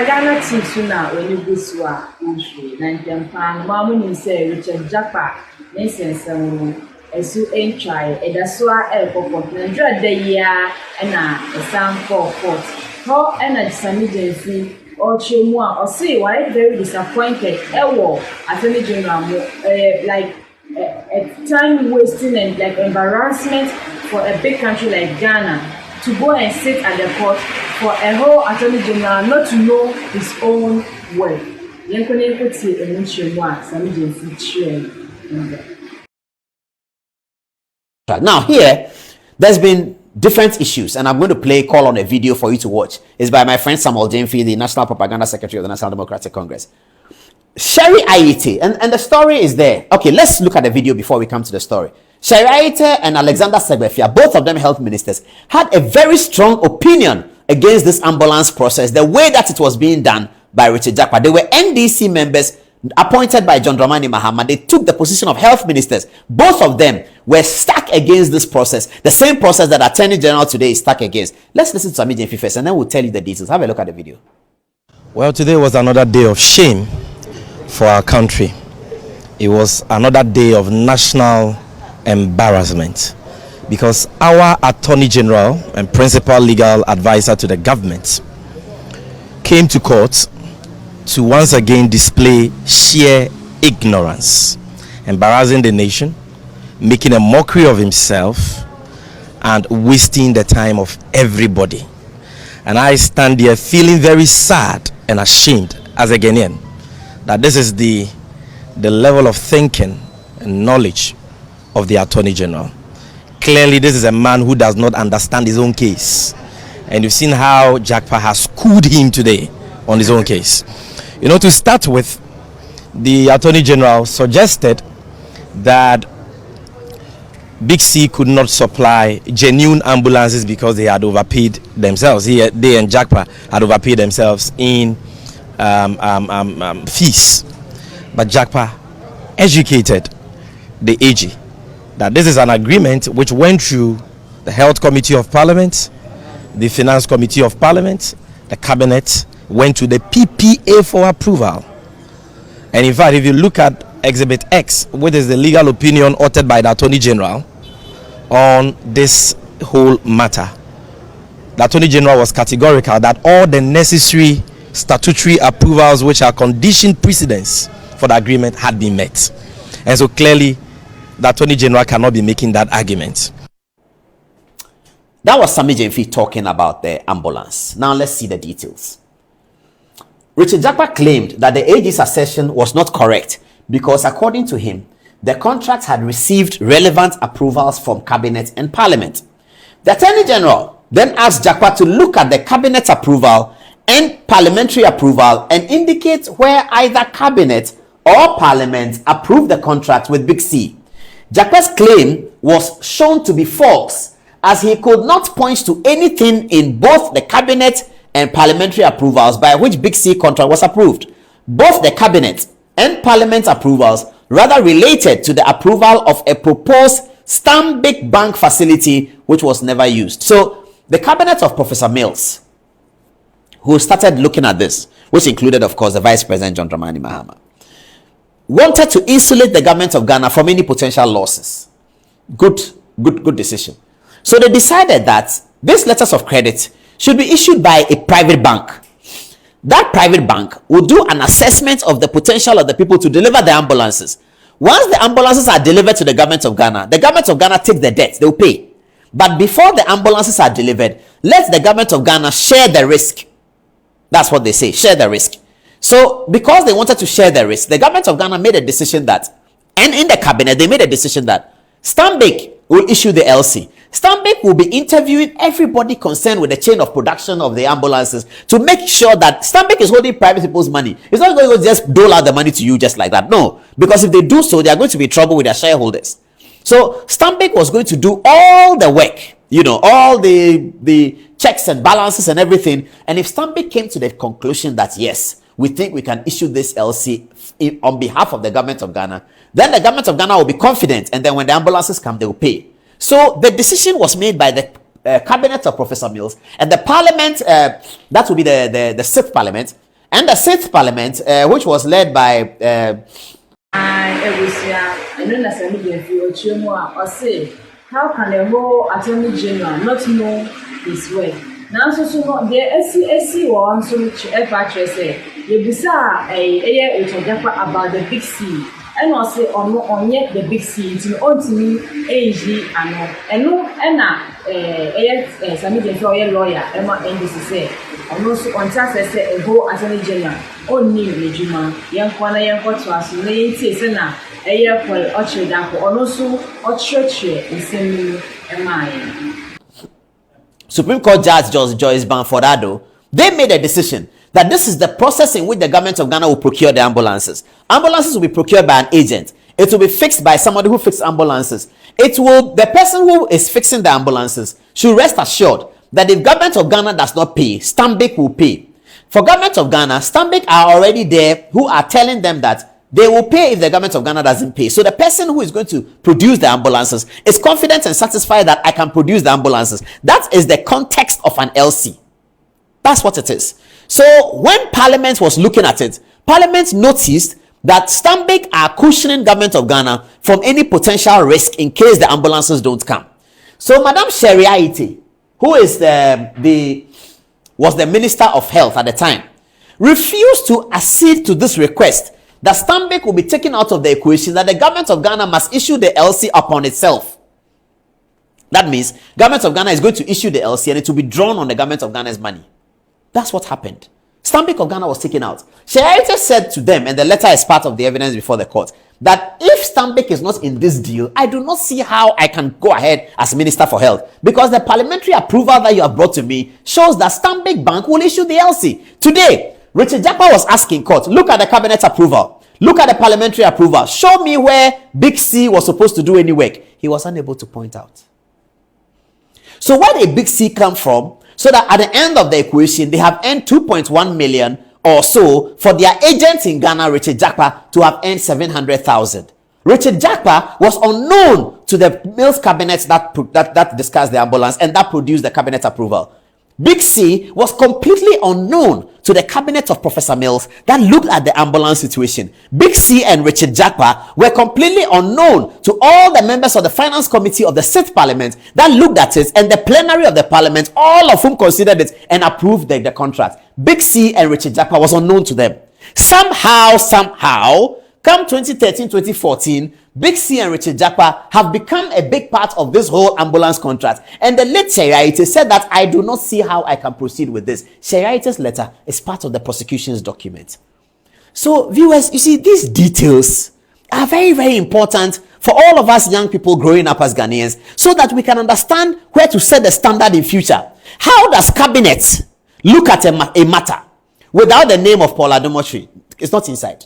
Ghana Tisuna when you go to Nantan, Mamma say Richard Jakpa, Nathan, as you ain't try, and that's why I forgot the year and a sound for court. How and Sammy Gyamfi or Chimwa or say why very disappointed. Attorney General, like a time wasting and like embarrassment for a big country like Ghana to go and sit at the court for a whole Attorney General not to know his own work. Now here, there's been different issues, and I'm going to play call on a video for you to watch. It's by my friend Samuel Gyamfi, the National Propaganda Secretary of the National Democratic Congress. Sherry Ayitey, and the story is there. Okay, let's look at the video before we come to the story. Sherry Ayitey and Alexander Segbefia, both of them health ministers, had a very strong opinion against this ambulance process, the way that it was being done by Richard Jakpa. They were NDC members appointed by John Dramani Mahama. They took the position of health ministers. Both of them were stuck against this process, the same process that Attorney General today is stuck against. Let's listen to Sammy Gyamfi first, and then we'll tell you the details. Have a look at the video. Well, today was another day of shame for our country. It was another day of national embarrassment because our Attorney General and principal legal advisor to the government came to court to once again display sheer ignorance, embarrassing the nation, making a mockery of himself, and wasting the time of everybody. And I stand here feeling very sad and ashamed as a Ghanaian that this is the level of thinking and knowledge of the Attorney General. Clearly, this is a man who does not understand his own case. And you've seen how Jakpa has schooled him today on his own case. You know, to start with, the Attorney General suggested that Big C could not supply genuine ambulances because they had overpaid themselves. They and Jakpa had overpaid themselves in fees. But Jakpa educated the AG that this is an agreement which went through the Health Committee of Parliament, the Finance Committee of Parliament, the Cabinet, went to the PPA for approval. And in fact, if you look at Exhibit X, which is the legal opinion authored by the Attorney General on this whole matter, the Attorney General was categorical that all the necessary statutory approvals which are conditioned precedents for the agreement had been met. And so clearly, the Attorney General cannot be making that argument. That was Sammy Gyamfi talking about the ambulance. Now let's see the details. Richard Jakpa claimed that the AG's assertion was not correct because, according to him, the contract had received relevant approvals from Cabinet and Parliament. The Attorney General then asked Jakpa to look at the Cabinet approval and parliamentary approval and indicate where either Cabinet or Parliament approved the contract with Big C. Jakpa's claim was shown to be false, as he could not point to anything in both the Cabinet and parliamentary approvals by which Big C contract was approved. Both the Cabinet and Parliament approvals rather related to the approval of a proposed Stanbic Bank facility which was never used. So the Cabinet of Professor Mills, who started looking at this, which included, of course, the Vice President John Dramani Mahama, wanted to insulate the government of Ghana from any potential losses. Good decision. So they decided that these letters of credit should be issued by a private bank. That private bank will do an assessment of the potential of the people to deliver the ambulances. Once the ambulances are delivered to the government of Ghana takes the debt, they'll pay. But before the ambulances are delivered, let the government of Ghana share the risk. That's what they say, share the risk. So because they wanted to share the risk, the government of Ghana made a decision that, and in the cabinet, they made a decision that Stanbic will issue the LC. Stanbic will be interviewing everybody concerned with the chain of production of the ambulances to make sure that Stanbic is holding private people's money. It's not going to just dole out the money to you just like that. No, because if they do so, they are going to be in trouble with their shareholders. So Stanbic was going to do all the work, all the checks and balances and everything. And if Stanbic came to the conclusion that yes, we think we can issue this LC on behalf of the government of Ghana, then the government of Ghana will be confident, and then when the ambulances come, they will pay. So the decision was made by the cabinet of Professor Mills, and the parliament, that will be the sixth parliament, And the 6th Parliament, which was led by how can the whole Attorney General not know his work? Now, so the SC one so much say you bisa Jakpa about the big C. And also on yet the big C to ultimately AG and Sammy the lawyer Emma NDC say and also on tax say a whole Attorney General only Regima young Kwana young Potwas Sena a year for Ochredapo or also Ochre in sending Emma. Supreme Court Judge Joyce Banfordado, they made a decision that this is the process in which the government of Ghana will procure the ambulances. Ambulances will be procured by an agent. It will be fixed by somebody who fixes ambulances. The person who is fixing the ambulances should rest assured that if government of Ghana does not pay, Stanbic will pay. For government of Ghana, Stanbic are already there who are telling them that they will pay if the government of Ghana doesn't pay. So the person who is going to produce the ambulances is confident and satisfied that I can produce the ambulances. That is the context of an LC. That's what it is. So when Parliament was looking at it, Parliament noticed that Stanbic are cushioning government of Ghana from any potential risk in case the ambulances don't come. So Madam Sherry Ayitey, who is was the Minister of Health at the time, refused to accede to this request that Stanbic will be taken out of the equation, that the government of Ghana must issue the LC upon itself. That means government of Ghana is going to issue the LC and it will be drawn on the government of Ghana's money. That's what happened. Stanbic of Ghana was taken out. Ayitey said to them, and the letter is part of the evidence before the court, that if Stanbic is not in this deal, I do not see how I can go ahead as Minister for Health, because the parliamentary approval that you have brought to me shows that Stanbic Bank will issue the LC. Today, Richard Jakpa was asking court, look at the cabinet approval, look at the parliamentary approval, show me where Big C was supposed to do any work. He was unable to point out. So where did Big C come from? So that at the end of the equation, they have earned 2.1 million or so for their agent in Ghana, Richard Jakpa, to have earned 700,000. Richard Jakpa was unknown to the Mills cabinet that discussed the ambulance and that produced the cabinet approval. Big C was completely unknown to the cabinet of Professor Mills that looked at the ambulance situation. Big C and Richard Jakpa were completely unknown to all the members of the finance committee of the 6th Parliament that looked at it, and the plenary of the Parliament, all of whom considered it and approved the contract. Big C and Richard Jakpa was unknown to them. Somehow, come 2013-2014, Big C and Richard Jakpa have become a big part of this whole ambulance contract. And the late Ayitey said that I do not see how I can proceed with this. Ayitey's letter is part of the prosecution's document. So viewers, you see, these details are very, very important for all of us young people growing up as Ghanaians, so that we can understand where to set the standard in future. How does cabinet look at a matter without the name of Paul Adomotri? It's not inside.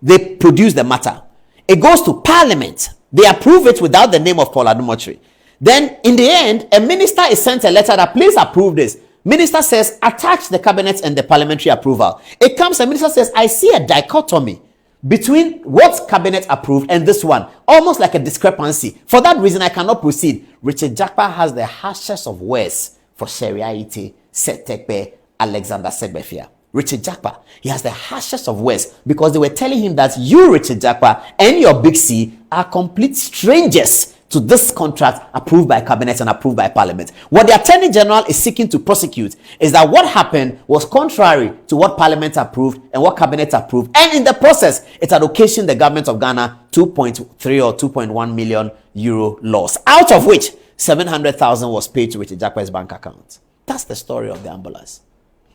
They produce the matter. It goes to Parliament. They approve it without the name of Paul Adomotri. Then, in the end, a minister is sent a letter that please approve this. Minister says, attach the cabinet and the parliamentary approval. It comes, the minister says, I see a dichotomy between what cabinet approved and this one. Almost like a discrepancy. For that reason, I cannot proceed. Richard Jakpa has the harshest of words for Sherry Ayitey, Setekbe, Alexander Segbefia. Richard Jakpa, he has the harshest of words, because they were telling him that you, Richard Jakpa, and your Big C are complete strangers to this contract approved by cabinet and approved by Parliament. What the Attorney General is seeking to prosecute is that what happened was contrary to what Parliament approved and what cabinet approved, and in the process it had occasioned the government of Ghana 2.3 or 2.1 million euro loss, out of which 700,000 was paid to Richard Jakpa's bank account. That's the story of the ambulance.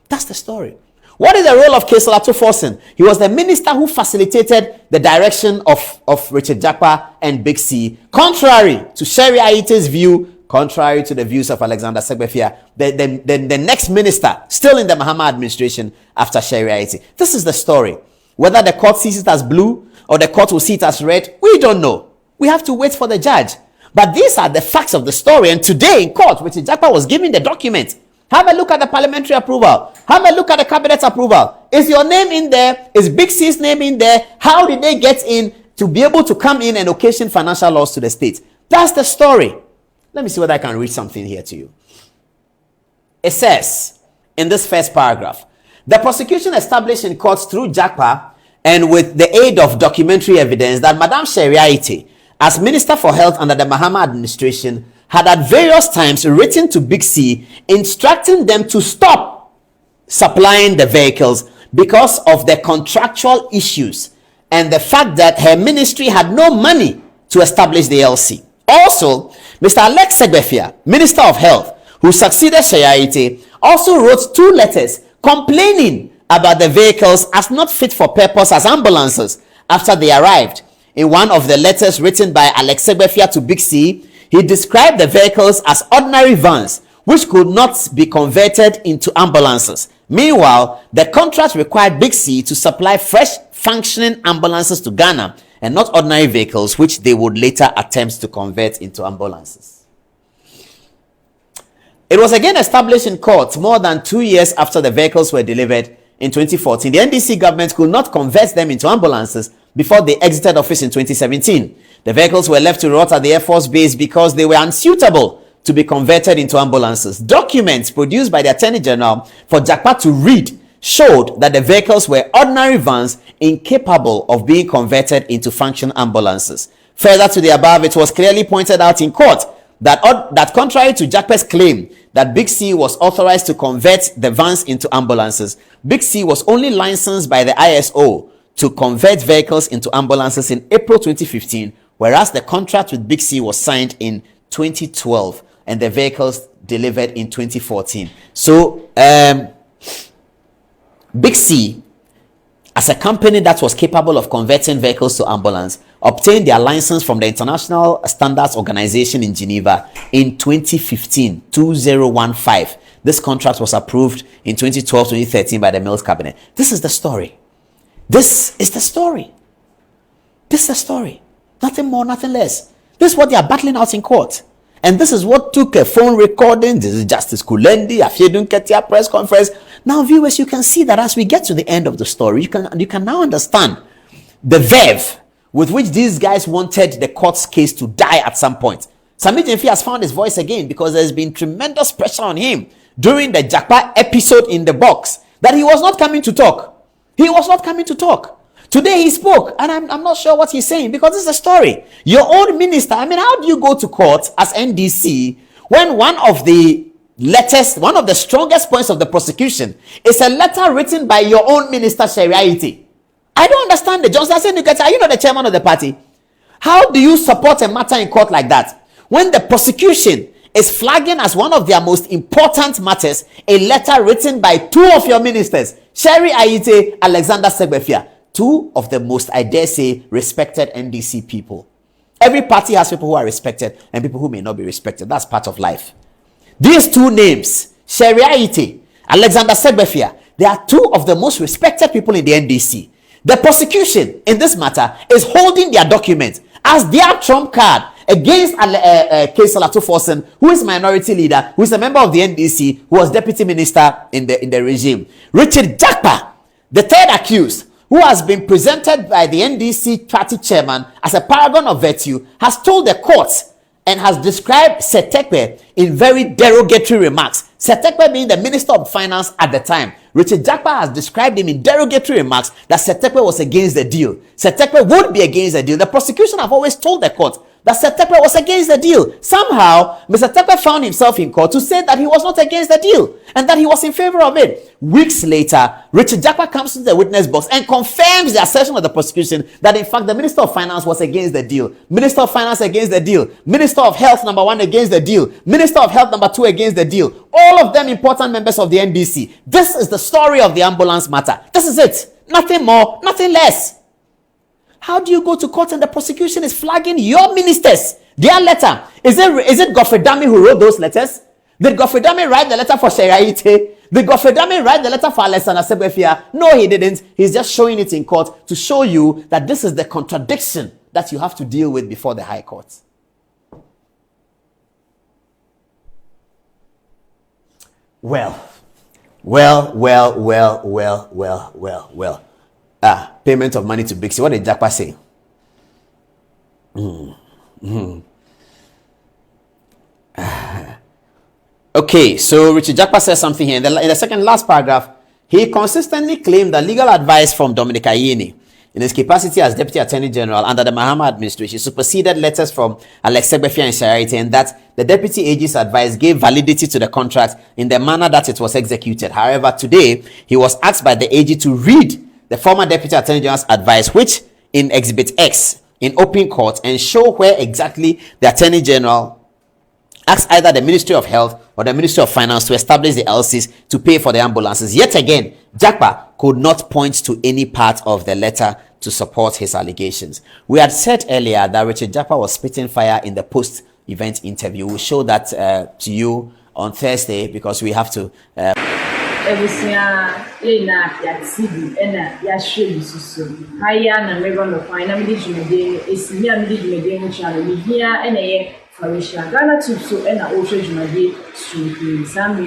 That's the story. What is the role of Keselato Forson? He was the minister who facilitated the direction of Richard Jakpa and Big C, contrary to Sherry Ayitey's view, contrary to the views of Alexander Segbefia, the next minister, still in the Mahama administration after Sherry Ayitey. This is the story. Whether the court sees it as blue or the court will see it as red, we don't know. We have to wait for the judge. But these are the facts of the story. And today in court, Richard Jakpa was given the document. Have a look at the parliamentary approval. Have a look at the cabinet approval. Is your name in there? Is Big C's name in there? How did they get in to be able to come in and occasion financial loss to the state? That's the story. Let me see whether I can read something here to you. It says in this first paragraph The prosecution established in court through Jakpa and with the aid of documentary evidence that Madam Ayitey, as Minister for Health under the Mahama administration, had at various times written to Big C instructing them to stop supplying the vehicles because of the contractual issues and the fact that her ministry had no money to establish the LC. Also, Mr. Alex Segbefia, Minister of Health, who succeeded Ayitey, also wrote 2 letters complaining about the vehicles as not fit for purpose as ambulances after they arrived. In one of the letters written by Alex Segbefia to Big C, he described the vehicles as ordinary vans which could not be converted into ambulances. Meanwhile, the contract required Big C to supply fresh functioning ambulances to Ghana and not ordinary vehicles which they would later attempt to convert into ambulances. It was again established in court more than 2 years after the vehicles were delivered in 2014. The NDC government could not convert them into ambulances before they exited office in 2017. The vehicles were left to rot at the Air Force Base because they were unsuitable to be converted into ambulances. Documents produced by the Attorney General for Jakpa to read showed that the vehicles were ordinary vans incapable of being converted into functional ambulances. Further to the above, it was clearly pointed out in court that contrary to Jakpa's claim that Big C was authorized to convert the vans into ambulances, Big C was only licensed by the ISO to convert vehicles into ambulances in April 2015, whereas the contract with Big C was signed in 2012 and the vehicles delivered in 2014. So, Big C, as a company that was capable of converting vehicles to ambulance, obtained their license from the International Standards Organization in Geneva in 2015. This contract was approved in 2012-2013 by the Mills Cabinet. This is the story. This is the story. This is the story. Nothing more, nothing less. This is what they are battling out in court. And this is what took a phone recording. This is Justice Kulendi, Afiedun Ketia press conference. Now, viewers, you can see that as we get to the end of the story, you can now understand the verve with which these guys wanted the court's case to die at some point. Sammy Gyamfi has found his voice again because there's been tremendous pressure on him during the Jakpa episode in the box that he was not coming to talk. He was not coming to talk. Today he spoke, and I'm not sure what he's saying because this is a story. Your own minister, I mean, how do you go to court as NDC when one of the letters, one of the strongest points of the prosecution is a letter written by your own minister, Ayitey? I don't understand the Johnson. I said, are you not the chairman of the party? How do you support a matter in court like that when the prosecution is flagging as one of their most important matters a letter written by 2 of your ministers, Ayitey, Alexander Segbefia, 2 of the most, I dare say, respected NDC people. Every party has people who are respected and people who may not be respected. That's part of life. These 2 names, Ayitey, Alexander Segbefia, they are 2 of the most respected people in the NDC. The prosecution in this matter is holding their document as their trump card against Forson, who is minority leader, who is a member of the NDC, who was deputy minister in the regime. Richard Jakpa, the third accused, who has been presented by the NDC party chairman as a paragon of virtue, has told the court and has described Setekpe in very derogatory remarks. Setekpe being the Minister of Finance at the time. Richard Jakpa has described him in derogatory remarks that Setekpe was against the deal. Setekpe would be against the deal. The prosecution have always told the court that Setekpe was against the deal. Somehow, Mr. Setekpe found himself in court to say that he was not against the deal and that he was in favor of it. Weeks later, Richard Jakpa comes to the witness box and confirms the assertion of the prosecution that in fact the Minister of Finance was against the deal. Minister of Finance against the deal. Minister of Health number 1 against the deal. Minister of Health number 2 against the deal. All of them important members of the NDC. This is the story of the ambulance matter. This is it. Nothing more, nothing less. How do you go to court and the prosecution is flagging your ministers? Their letter. Is it Godfrey Dami who wrote those letters? Did Godfrey Dami write the letter for Ayitey? Did Godfrey Dami write the letter for Alexander Segbefia? No, he didn't. He's just showing it in court to show you that this is the contradiction that you have to deal with before the High Court. Well. Payment of money to Big C. What did Jakpa say? Okay, so Richard Jakpa says something here. In the second last paragraph, He consistently claimed that legal advice from Dominic Ayitey in his capacity as Deputy Attorney General under the Mahama administration superseded letters from Alex Segbefi and Ayitey, and that the Deputy AG's advice gave validity to the contract in the manner that it was executed. However, today, he was asked by the AG to read the former Deputy Attorney General's advice, which in Exhibit X in open court, and show where exactly the Attorney General asked either the Ministry of Health or the Ministry of Finance to establish the LCs to pay for the ambulances. Yet again, Jakpa could not point to any part of the letter to support his allegations. We had said earlier that Richard Jakpa was spitting fire in the post-event interview. We'll show that to you on Thursday because we have to... Ghana tube so and I also Sammy